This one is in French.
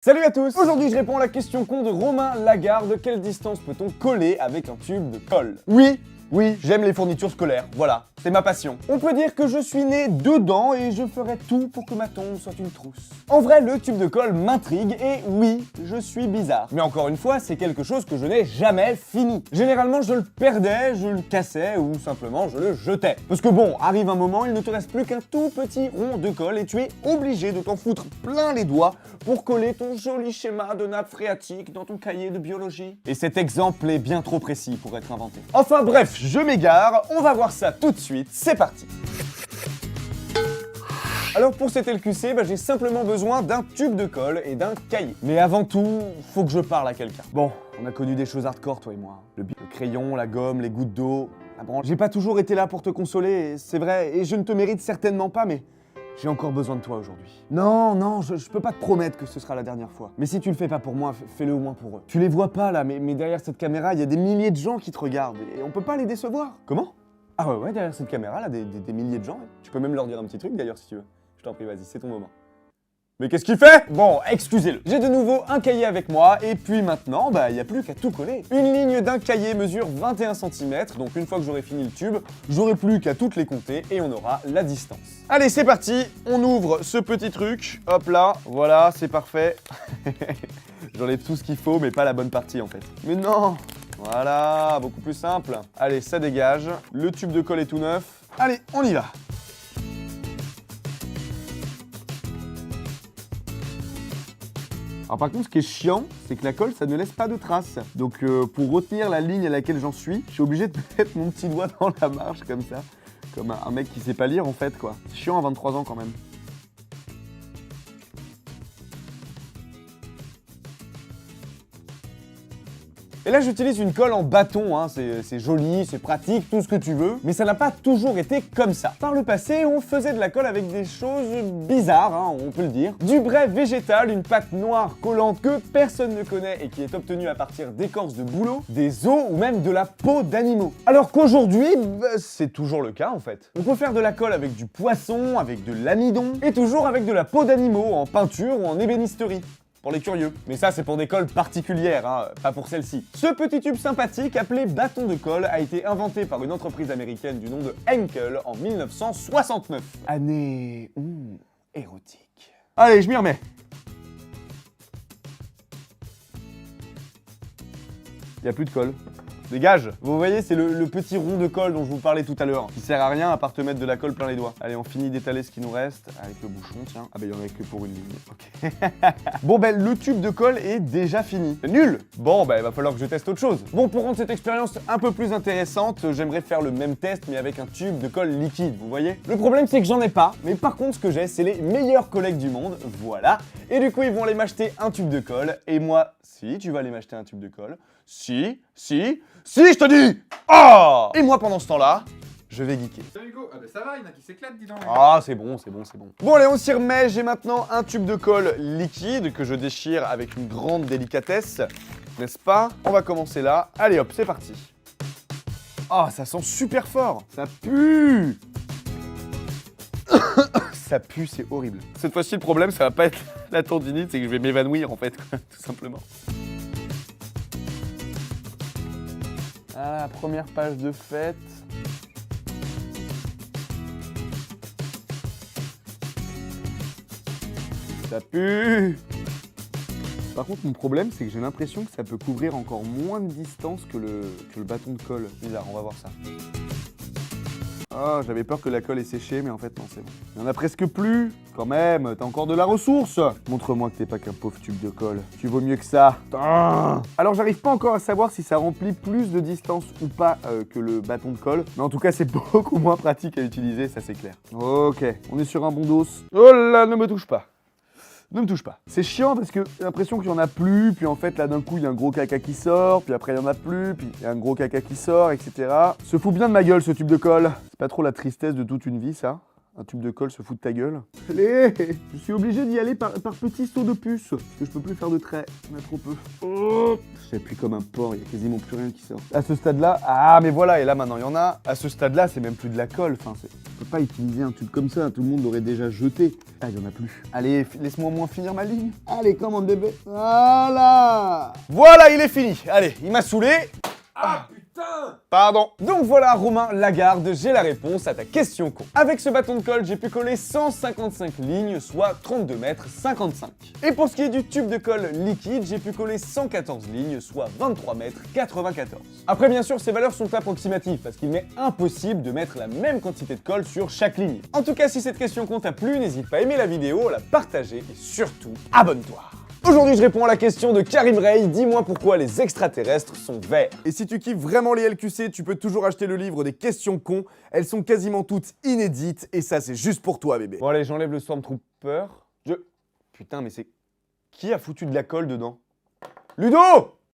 Salut à tous! Aujourd'hui je réponds à la question con de Romain Lagarde. Quelle distance peut-on coller avec un tube de colle? Oui, j'aime les fournitures scolaires, voilà, c'est ma passion. On peut dire que je suis né dedans et je ferai tout pour que ma tombe soit une trousse. En vrai, le tube de colle m'intrigue et oui, je suis bizarre. Mais encore une fois, c'est quelque chose que je n'ai jamais fini. Généralement, je le perdais, je le cassais ou simplement je le jetais. Parce que bon, arrive un moment, il ne te reste plus qu'un tout petit rond de colle et tu es obligé de t'en foutre plein les doigts pour coller ton joli schéma de nappe phréatique dans ton cahier de biologie. Et cet exemple est bien trop précis pour être inventé. Enfin bref, je m'égare, on va voir ça tout de suite, c'est parti. Alors pour cet LQC, j'ai simplement besoin d'un tube de colle et d'un cahier. Mais avant tout, faut que je parle à quelqu'un. Bon, on a connu des choses hardcore toi et moi. Le crayon, la gomme, les gouttes d'eau, la branche. J'ai pas toujours été là pour te consoler, c'est vrai, et je ne te mérite certainement pas, mais j'ai encore besoin de toi aujourd'hui. Non, je peux pas te promettre que ce sera la dernière fois. Mais si tu le fais pas pour moi, fais-le au moins pour eux. Tu les vois pas là, mais derrière cette caméra, il y a des milliers de gens qui te regardent et on peut pas les décevoir. Comment? Ah ouais, derrière cette caméra là, des milliers de gens. Ouais. Tu peux même leur dire un petit truc d'ailleurs si tu veux. Je t'en prie, vas-y, c'est ton moment. Mais qu'est-ce qu'il fait? Bon, excusez-le. J'ai de nouveau un cahier avec moi, et puis maintenant, il n'y a plus qu'à tout coller. Une ligne d'un cahier mesure 21 cm, donc une fois que j'aurai fini le tube, j'aurai plus qu'à toutes les compter, et on aura la distance. Allez, c'est parti, on ouvre ce petit truc, hop là, voilà, c'est parfait. J'enlève tout ce qu'il faut, mais pas la bonne partie en fait. Mais non! Voilà, beaucoup plus simple. Allez, ça dégage, le tube de colle est tout neuf. Allez, on y va! Alors par contre, ce qui est chiant, c'est que la colle, ça ne laisse pas de traces. Donc pour retenir la ligne à laquelle j'en suis obligé de mettre mon petit doigt dans la marge comme ça. Comme un mec qui sait pas lire en fait, quoi. C'est chiant à 23 ans quand même. Et là, j'utilise une colle en bâton, hein. C'est joli, c'est pratique, tout ce que tu veux, mais ça n'a pas toujours été comme ça. Par le passé, on faisait de la colle avec des choses bizarres, hein, on peut le dire. Du brai végétal, une pâte noire collante que personne ne connaît et qui est obtenue à partir d'écorces de bouleau, des os ou même de la peau d'animaux. Alors qu'aujourd'hui, c'est toujours le cas en fait. On peut faire de la colle avec du poisson, avec de l'amidon, et toujours avec de la peau d'animaux, en peinture ou en ébénisterie. Pour les curieux. Mais ça, c'est pour des colles particulières, hein, pas pour celle-ci. Ce petit tube sympathique, appelé bâton de colle, a été inventé par une entreprise américaine du nom de Henkel en 1969. Année... érotique. Allez, je m'y remets. Y a plus de colle. Dégage! Vous voyez, c'est le petit rond de colle dont je vous parlais tout à l'heure, qui sert à rien à part te mettre de la colle plein les doigts. Allez, on finit d'étaler ce qui nous reste avec le bouchon, tiens. Ah il y en a que pour une ligne, ok. Bon le tube de colle est déjà fini. C'est nul! Bon il va falloir que je teste autre chose. Bon, pour rendre cette expérience un peu plus intéressante, j'aimerais faire le même test mais avec un tube de colle liquide, vous voyez? Le problème c'est que j'en ai pas, mais par contre ce que j'ai, c'est les meilleurs collègues du monde, voilà. Et du coup ils vont aller m'acheter un tube de colle, et moi, si, tu vas aller m'acheter un tube de colle. Si, je te dis! Oh! Et moi, pendant ce temps-là, je vais geeker. Salut Hugo, ça va, il y en a qui s'éclatent, dis donc. Ah, c'est bon. Bon, allez, on s'y remet. J'ai maintenant un tube de colle liquide que je déchire avec une grande délicatesse, n'est-ce pas? On va commencer là. Allez hop, c'est parti. Ah, ça sent super fort. Ça pue. Ça pue, c'est horrible. Cette fois-ci, le problème, ça va pas être la tendinite, c'est que je vais m'évanouir en fait, tout simplement. Ah, la première page de fête. Ça pue. Par contre, mon problème, c'est que j'ai l'impression que ça peut couvrir encore moins de distance que le bâton de colle. Bizarre, on va voir ça. Ah, j'avais peur que la colle ait séché, mais en fait, non, c'est bon. Il y en a presque plus. Quand même, t'as encore de la ressource. Montre-moi que t'es pas qu'un pauvre tube de colle. Tu vaux mieux que ça. Alors, j'arrive pas encore à savoir si ça remplit plus de distance ou pas que le bâton de colle. Mais en tout cas, c'est beaucoup moins pratique à utiliser, ça c'est clair. Ok, on est sur un bon dos. Oh là, ne me touche pas. Ne me touche pas. C'est chiant parce que j'ai l'impression qu'il y en a plus, puis en fait là d'un coup il y a un gros caca qui sort, puis après il y en a plus, puis il y a un gros caca qui sort, etc. Se fout bien de ma gueule ce tube de colle. C'est pas trop la tristesse de toute une vie ça. Un tube de colle se fout de ta gueule. Allez, je suis obligé d'y aller par petits sauts de puce, parce que je peux plus faire de traits, on a trop peu. Oh, j'appuie comme un porc, il y a quasiment plus rien qui sort. À ce stade-là, ah mais voilà, et là maintenant il y en a. À ce stade-là, c'est même plus de la colle, enfin, on peut pas utiliser un tube comme ça, tout le monde l'aurait déjà jeté. Ah, il y en a plus. Allez, laisse-moi au moins finir ma ligne. Allez, commande bébé. Voilà. Voilà, il est fini. Allez, il m'a saoulé. Ah putain! Pardon. Donc voilà, Romain Lagarde, j'ai la réponse à ta question con. Avec ce bâton de colle, j'ai pu coller 155 lignes, soit 32 mètres 55. Et pour ce qui est du tube de colle liquide, j'ai pu coller 114 lignes, soit 23 mètres 94. Après, bien sûr, ces valeurs sont approximatives, parce qu'il m'est impossible de mettre la même quantité de colle sur chaque ligne. En tout cas, si cette question con t'a plu, n'hésite pas à aimer la vidéo, à la partager et surtout, abonne-toi. Aujourd'hui, je réponds à la question de Karim Rey, dis-moi pourquoi les extraterrestres sont verts. Et si tu kiffes vraiment les LQC, tu peux toujours acheter le livre des questions cons. Elles sont quasiment toutes inédites et ça, c'est juste pour toi, bébé. Bon allez, j'enlève le Stormtrooper. Putain, mais c'est... Qui a foutu de la colle dedans? Ludo!